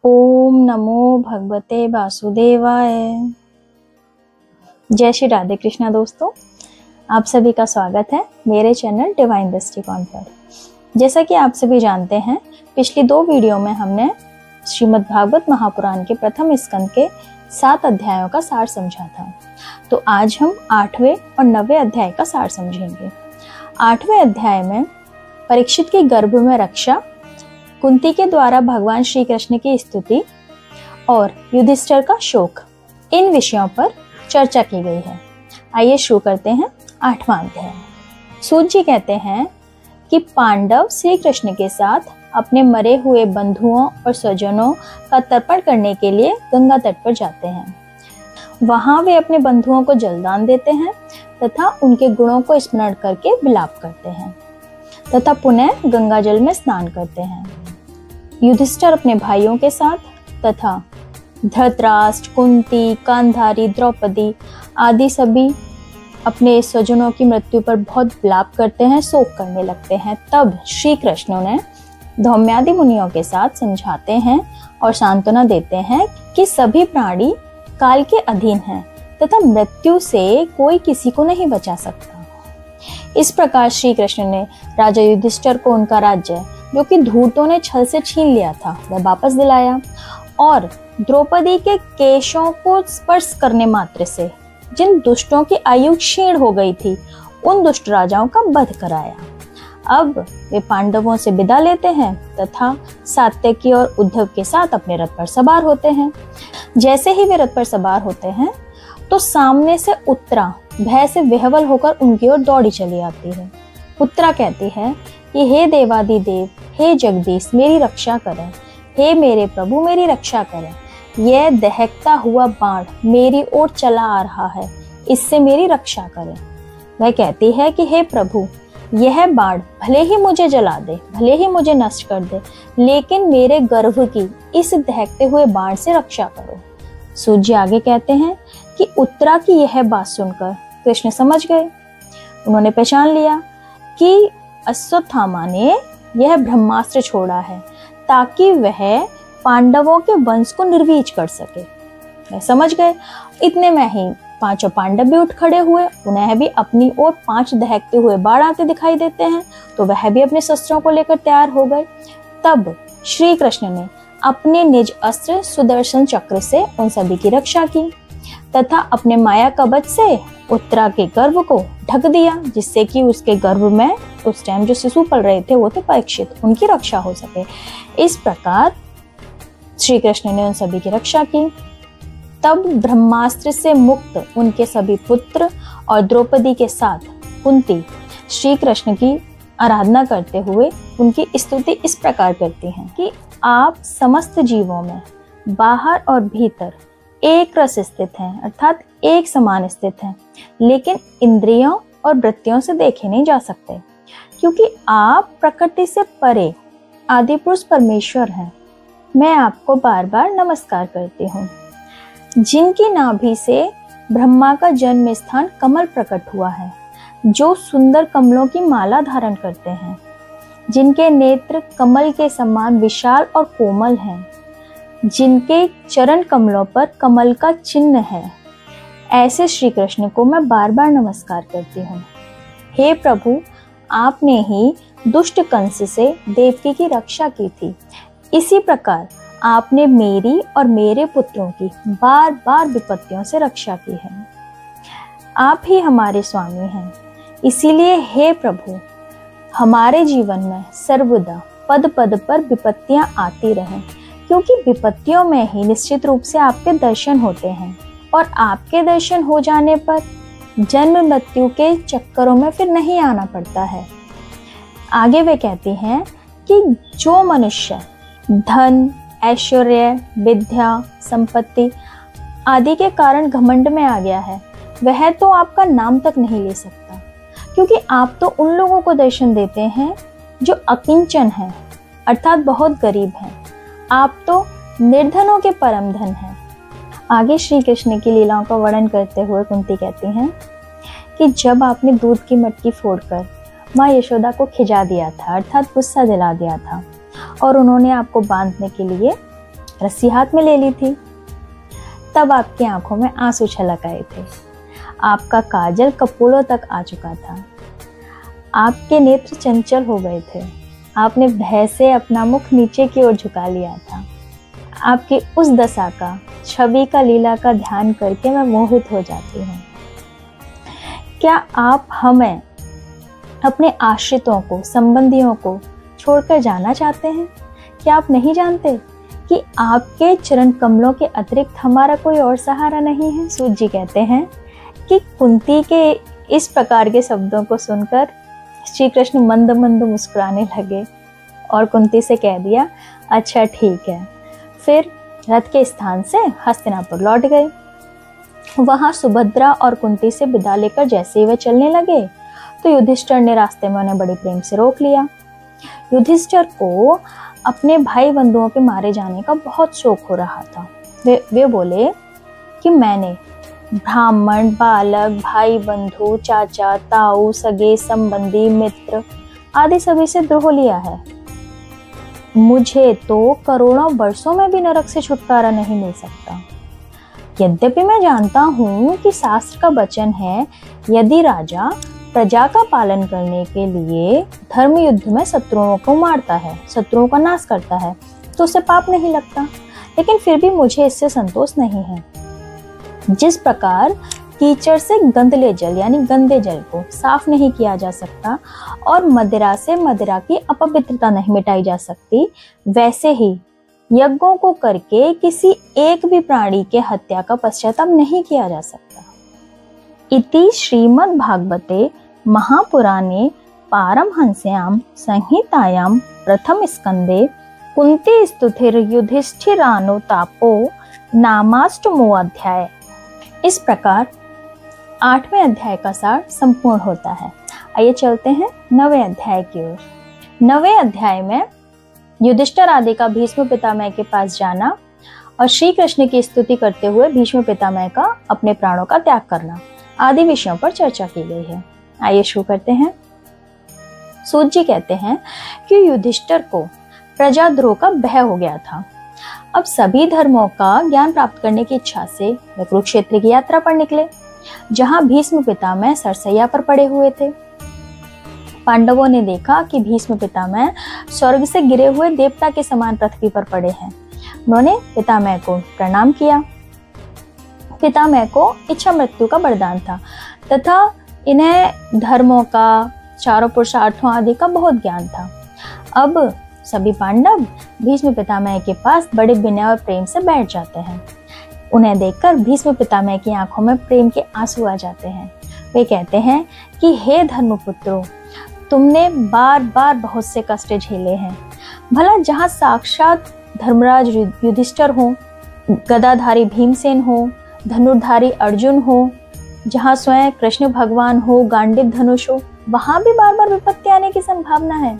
ओम नमो भगवते वासुदेवाय। जय श्री राधे कृष्णा दोस्तों, आप सभी का स्वागत है मेरे चैनल डिवाइन दृष्टिकोण पर। जैसा कि आप सभी जानते हैं, पिछली 2 वीडियो में हमने श्रीमद् भागवत महापुराण के प्रथम स्कंद के 7 अध्यायों का सार समझा था। तो आज हम 8वें और 9वें अध्याय का सार समझेंगे। 8वें अध्याय में परीक्षित के गर्भ में रक्षा, कुंती के द्वारा भगवान श्री कृष्ण की स्तुति और युधिष्ठिर का शोक, इन विषयों पर चर्चा की गई है। आइए शुरू करते हैं 8वां अध्याय। सूत जी कहते हैं कि पांडव श्री कृष्ण के साथ अपने मरे हुए बंधुओं और स्वजनों का तर्पण करने के लिए गंगा तट पर जाते हैं। वहां वे अपने बंधुओं को जलदान देते हैं तथा उनके गुणों को स्मरण करके विलाप करते हैं तथा पुनः गंगा जल में स्नान करते हैं। युधिष्ठिर अपने भाइयों के साथ तथा धृतराष्ट्र, कुंती, गांधारी, द्रौपदी आदि सभी अपने स्वजनों की मृत्यु पर बहुत विलाप करते हैं, शोक करने लगते हैं। तब श्री कृष्ण ने धौम्यादि मुनियों के साथ समझाते हैं और सांत्वना देते हैं कि सभी प्राणी काल के अधीन हैं तथा मृत्यु से कोई किसी को नहीं बचा सकता। इस प्रकार श्री कृष्ण ने राजा युधिष्ठिर को उनका राज्य, जो कि धूर्तों ने छल से छीन लिया था, वह वापस दिलाया और द्रौपदी के केशों को स्पर्श करने मात्र से जिन दुष्टों की आयु क्षीण हो गई थी, उन दुष्ट राजाओं का वध कराया। अब वे पांडवों से विदा लेते हैं तथा सात्यकी और उद्धव के साथ अपने रथ पर सवार होते हैं। जैसे ही वे रथ पर सवार होते हैं तो सामने से उत्तरा भय से विह्वल होकर उनकी ओर दौड़ी चली आती है। उत्तरा कहती है कि हे देवादिदेव, हे जगदीश, मेरी रक्षा करें। हे मेरे प्रभु, मेरी रक्षा करें। यह दहकता हुआ बाण मेरी ओर चला आ रहा है, इससे मेरी रक्षा करें। वह कहती है कि हे प्रभु, यह बाण भले ही मुझे जला दे, भले ही मुझे नष्ट कर दे, लेकिन मेरे गर्भ की इस दहकते हुए बाण से रक्षा करो। सूत जी आगे कहते हैं कि उत्तरा की यह बात सुनकर कृष्ण समझ गए। उन्होंने पहचान लिया कि अश्वत्थामा ने यह ब्रह्मास्त्र छोड़ा है ताकि वह पांडवों के वंश को निर्वीज कर सके। वह समझ गए। इतने में ही 5 पांडव भी उठ खड़े हुए। उन्हें भी अपनी ओर 5 दहकते हुए बाण आते दिखाई देते हैं, तो वह भी अपने शस्त्रों को लेकर तैयार हो गए। तब श्री कृष्ण ने अपने निज अस्त्र सुदर्शन चक्र से उन सभी की रक्षा की तथा अपने माया कवच से उत्तरा के गर्भ को ढक दिया, जिससे कि उसके गर्भ में उस टाइम जो शिशु पल रहे थे वो थे परीक्षित, उनकी रक्षा हो सके। इस प्रकार श्री कृष्ण ने उन सभी की रक्षा की। तब ब्रह्मास्त्र से मुक्त उनके सभी पुत्र और द्रौपदी के साथ कुंती श्री कृष्ण की आराधना करते हुए उनकी स्तुति इस प्रकार करती हैं कि आप समस्त जीवों में बाहर और भीतर एक रस स्थित हैं, अर्थात एक समान स्थित हैं, लेकिन इंद्रियों और वृत्तियों से देखे नहीं जा सकते, क्योंकि आप प्रकृति से परे आदि पुरुष परमेश्वर हैं। मैं आपको बार बार नमस्कार करती हूँ। जिनकी नाभि से ब्रह्मा का जन्म स्थान कमल प्रकट हुआ है, जो सुंदर कमलों की माला धारण करते हैं, जिनके नेत्र कमल के समान विशाल और कोमल हैं, जिनके चरण कमलों पर कमल का चिन्ह है, ऐसे श्री कृष्ण को मैं बार बार नमस्कार करती हूँ। हे प्रभु, आपने ही दुष्ट कंस से देवकी की रक्षा की थी, इसी प्रकार आपने मेरी और मेरे पुत्रों की बार बार विपत्तियों से रक्षा की है। आप ही हमारे स्वामी हैं, इसीलिए हे प्रभु, हमारे जीवन में सर्वदा पद पद पर विपत्तियां आती रहें, क्योंकि विपत्तियों में ही निश्चित रूप से आपके दर्शन होते हैं और आपके दर्शन हो जाने पर जन्म मृत्यु के चक्करों में फिर नहीं आना पड़ता है। आगे वे कहती हैं कि जो मनुष्य धन, ऐश्वर्य, विद्या, संपत्ति आदि के कारण घमंड में आ गया है, वह तो आपका नाम तक नहीं ले सकता, क्योंकि आप तो उन लोगों को दर्शन देते हैं जो अकिंचन हैं, अर्थात बहुत गरीब हैं। आप तो निर्धनों के परम धन हैं। आगे श्री कृष्ण की लीलाओं का वर्णन करते हुए कुंती कहती हैं कि जब आपने दूध की मटकी फोड़कर माँ यशोदा को खिजा दिया था, अर्थात गुस्सा दिला दिया था, और उन्होंने आपको बांधने के लिए रस्सी हाथ में ले ली थी। तब आपकी आंखों में आंसू छलक आए थे। आपका काजल कपोलों तक आ चुका था। आपके नेत्र चंचल हो गए थे। आपने भय से अपना मुख नीचे की ओर झुका लिया था। आपकी उस दशा का, छवि का, लीला का ध्यान करके मैं मोहित हो जाती हूँ। क्या आप हमें, अपने आश्रितों को, संबंधियों को छोड़कर जाना चाहते हैं? क्या आप नहीं जानते कि आपके चरण कमलों के अतिरिक्त हमारा कोई और सहारा नहीं है? सूत जी कहते हैं कि कुंती के इस प्रकार के शब्दों को सुनकर श्री कृष्ण मंद मंद मुस्कुराने लगे और कुंती से कह दिया, अच्छा ठीक है। फिर रथ के स्थान से हस्तिनापुर लौट गए। वहां सुभद्रा और कुंती से विदा लेकर जैसे ही वे चलने लगे तो युधिष्ठिर ने रास्ते में उन्हें बड़े प्रेम से रोक लिया। युधिष्ठिर को अपने भाई बंधुओं के मारे जाने का बहुत शौक हो रहा था। वे बोले कि मैंने ब्राह्मण, बालक, भाई बंधु, चाचा, ताऊ, सगे संबंधी, मित्र आदि सभी से द्रोह लिया है। मुझे तो करोड़ों वर्षों में भी नरक से छुटकारा नहीं मिल सकता। यद्यपि मैं जानता हूँ कि शास्त्र का वचन है, यदि राजा प्रजा का पालन करने के लिए धर्म युद्ध में शत्रुओं को मारता है, शत्रुओं का नाश करता है, तो उसे पाप नहीं लगता। लेकिन फिर भी मुझे इससे संतोष नहीं है। जिस प्रकार कीचड़ से गंदले जल यानी गंदे जल को साफ नहीं किया जा सकता और मदिरा से मदिरा की अपवित्रता नहीं मिटाई जा सकती, वैसे ही यज्ञों को करके किसी एक भी प्राणी के हत्या का पश्चाताप नहीं किया जा सकता। इति श्रीमद् भागवते महापुराणे पारमहंस्यां संहितायां प्रथम स्कंदे कुंती स्तुतिर् युधिष्ठिरानुतापो नामाष्टमो अध्याय। इस प्रकार 8वें अध्याय का सार संपूर्ण होता है। आइए चलते हैं 9वें अध्याय की ओर। 9वें अध्याय में युधिष्ठिर आदि का भीष्म पितामह के पास जाना और श्री कृष्ण की स्तुति करते हुए भीष्म पितामह का अपने प्राणों का त्याग करना आदि विषयों पर चर्चा की गई है। आइए शुरू करते हैं। सूत जी कहते हैं कि युधिष्ठिर को प्रजाद्रोह का भय हो गया था। अब सभी धर्मों का ज्ञान प्राप्त करने की इच्छा से वे कुरुक्षेत्र की यात्रा पर निकले, जहां भीष्म पितामह सरसैया पर पड़े हुए थे। पांडवों ने देखा कि भीष्म पितामह स्वर्ग से गिरे हुए देवता के समान पृथ्वी पर पड़े हैं। उन्होंने पितामह को प्रणाम किया। पितामह को इच्छा मृत्यु का वरदान था तथा इन्हें धर्मों का, चारों पुरुषार्थों आदि का बहुत ज्ञान था। अब सभी पांडव भीष्म पितामह के पास बड़े विनय और प्रेम से बैठ जाते हैं। उन्हें देखकर भीष्म पितामह की आंखों में प्रेम के आंसू आ जाते हैं। वे कहते हैं कि हे धर्मपुत्रों, तुमने बार बार बहुत से कष्ट झेले हैं। भला जहाँ साक्षात धर्मराज युधिष्ठिर हो, गदाधारी भीमसेन हो, धनुर्धारी अर्जुन हो, जहाँ स्वयं कृष्ण भगवान हो, गांडीव धनुष हो, वहां भी बार बार विपत्ति आने की संभावना है।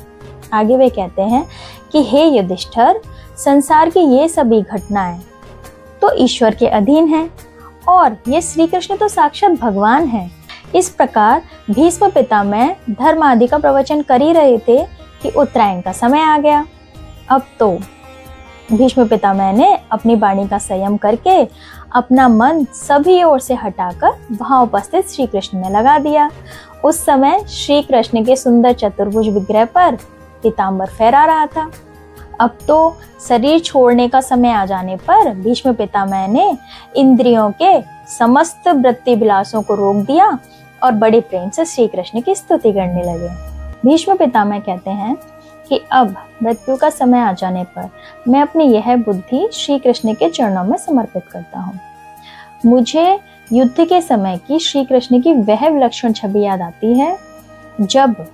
आगे वे कहते हैं कि हे युधिष्ठिर, संसार की ये सभी घटनाएं तो ईश्वर के अधीन हैं और ये श्री कृष्ण तो साक्षात भगवान हैं। इस प्रकार भीष्म पितामह धर्म आदि का प्रवचन कर ही रहे थे कि उत्तरायण का समय आ गया। अब तो भीष्म पितामह ने अपनी वाणी का संयम करके अपना मन सभी ओर से हटाकर वहां उपस्थित श्री कृष्ण में लगा दिया। उस समय श्री कृष्ण के सुंदर चतुर्भुज विग्रह पर पीतांबर फहरा रहा था। अब तो शरीर छोड़ने का समय आ जाने पर भीष्म पितामह ने इंद्रियों के समस्त वृत्ति विलासों को रोक दिया और बड़े प्रेम से श्री कृष्ण की स्तुति करने लगे। भीष्म पितामह कहते हैं कि अब मृत्यु का समय आ जाने पर मैं अपनी यह बुद्धि श्री कृष्ण के चरणों में समर्पित करता हूँ। मुझे युद्ध के समय की श्री कृष्ण की वह विलक्षण छवि याद आती है, जब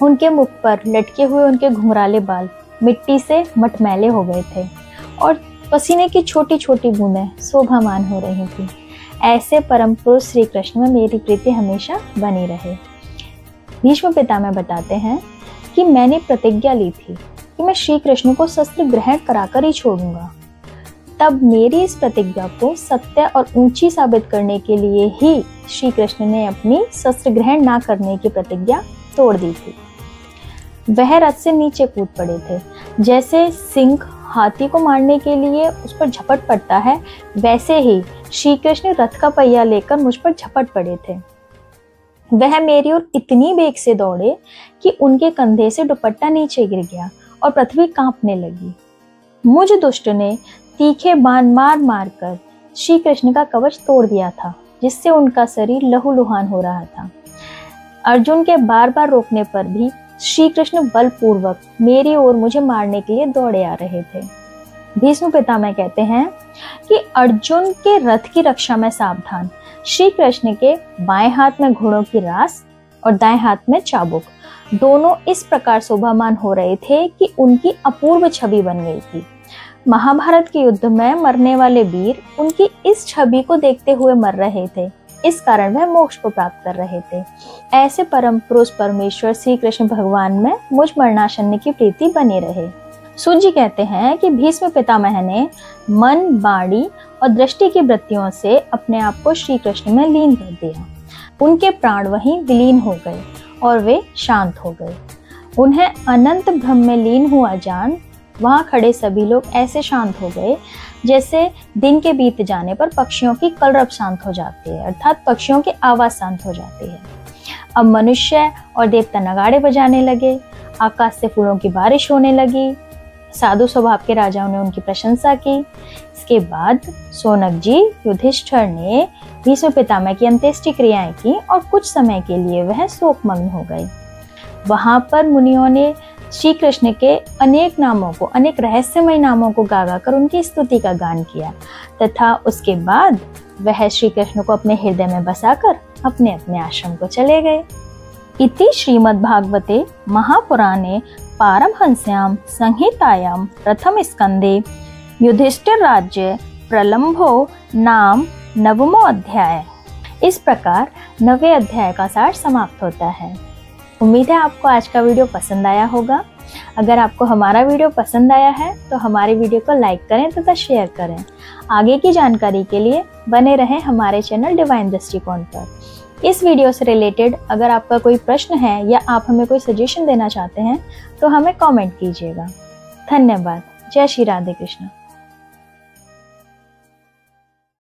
उनके मुख पर लटके हुए उनके घुंघराले बाल मिट्टी से मटमैले हो गए थे और पसीने की छोटी छोटी बूंदें शोभामान हो रही थी। ऐसे परम पुरुष श्री कृष्ण में मेरी प्रीति हमेशा बनी रहे। भीष्म पितामह बताते हैं कि मैंने प्रतिज्ञा ली थी कि मैं श्री कृष्ण को शस्त्र ग्रहण कराकर ही छोड़ूंगा। तब मेरी इस प्रतिज्ञा को सत्य और ऊंची साबित करने के लिए ही श्री कृष्ण ने अपनी शस्त्र ग्रहण ना करने की प्रतिज्ञा तोड़ दी थी। वह रथ से नीचे कूद पड़े थे, जैसे सिंह हाथी को मारने के लिए उस पर झपट पड़ता है, वैसे ही श्री कृष्ण रथ का पहिया लेकर मुझ पर झपट पड़े थे। वह मेरी ओर इतनी बेग से दौड़े कि उनके कंधे से दुपट्टा नीचे गिर गया और पृथ्वी कांपने लगी। मुझ दुष्ट ने तीखे बाण मार मार कर श्री कृष्ण का कवच तोड़ दिया था, जिससे उनका शरीर लहूलुहान हो रहा था। अर्जुन के बार बार रोकने पर भी श्री कृष्ण बलपूर्वक मेरी ओर मुझे मारने के लिए दौड़े आ रहे थे। भीष्म पितामह कहते हैं कि अर्जुन के रथ की रक्षा में सावधान श्री कृष्ण के बाएं हाथ में घोड़ों की रास और दाएं हाथ में चाबुक दोनों इस प्रकार शोभामान हो रहे थे कि उनकी अपूर्व छवि बन गई थी। महाभारत के युद्ध में मरने वाले वीर उनकी इस छवि को देखते हुए मर रहे थे, इस कारण वह मोक्ष को प्राप्त कर रहे थे। ऐसे परम पुरुष परमेश्वर श्री कृष्ण भगवान में मुझ मरणासन्न की प्रीति बनी रहे। सूत जी कहते हैं कि भीष्म पितामह ने मन, वाणी और दृष्टि की वृत्तियों से अपने आप को श्री कृष्ण में लीन कर दिया। उनके प्राण वहीं विलीन हो गए और वे शांत हो गए। उन्हें अनंत ब्रह्म में लीन हुआ जान वहां खड़े सभी लोग ऐसे शांत हो गए जैसे दिन के बीत जाने पर पक्षियों की कलरव शांत हो जाती है, अर्थात पक्षियों की आवाज शांत हो जाती है। अब मनुष्य और देवता नगाड़े बजाने लगे, आकाश से फूलों की बारिश होने लगी। साधु स्वभाव के राजाओं ने उनकी प्रशंसा की। इसके बाद शौनक जी युधिष्ठिर ने भीष्म पितामह की अंत्येष्टि क्रियाएं की और कुछ समय के लिए वह शोकमग्न हो गए। वहां पर मुनियों ने श्री कृष्ण के अनेक नामों को, अनेक रहस्यमय नामों को गा कर उनकी स्तुति का गान किया तथा उसके बाद वह श्री कृष्ण को अपने हृदय में बसाकर अपने अपने आश्रम को चले गए। इति श्रीमद्भागवते महापुराणे पारमहंस्यां संहितायां प्रथम स्कंदे युधिष्ठिर राज्य प्रलंभो नाम नवमो अध्याय। इस प्रकार 9वें अध्याय का सार समाप्त होता है। उम्मीद है आपको आज का वीडियो पसंद आया होगा। अगर आपको हमारा वीडियो पसंद आया है तो हमारे वीडियो को लाइक करें तथा शेयर करें। आगे की जानकारी के लिए बने रहें हमारे चैनल डिवाइन दृष्टिकोण पर। इस वीडियो से रिलेटेड अगर आपका कोई प्रश्न है या आप हमें कोई सजेशन देना चाहते हैं तो हमें कमेंट कीजिएगा। धन्यवाद। जय श्री राधे कृष्ण।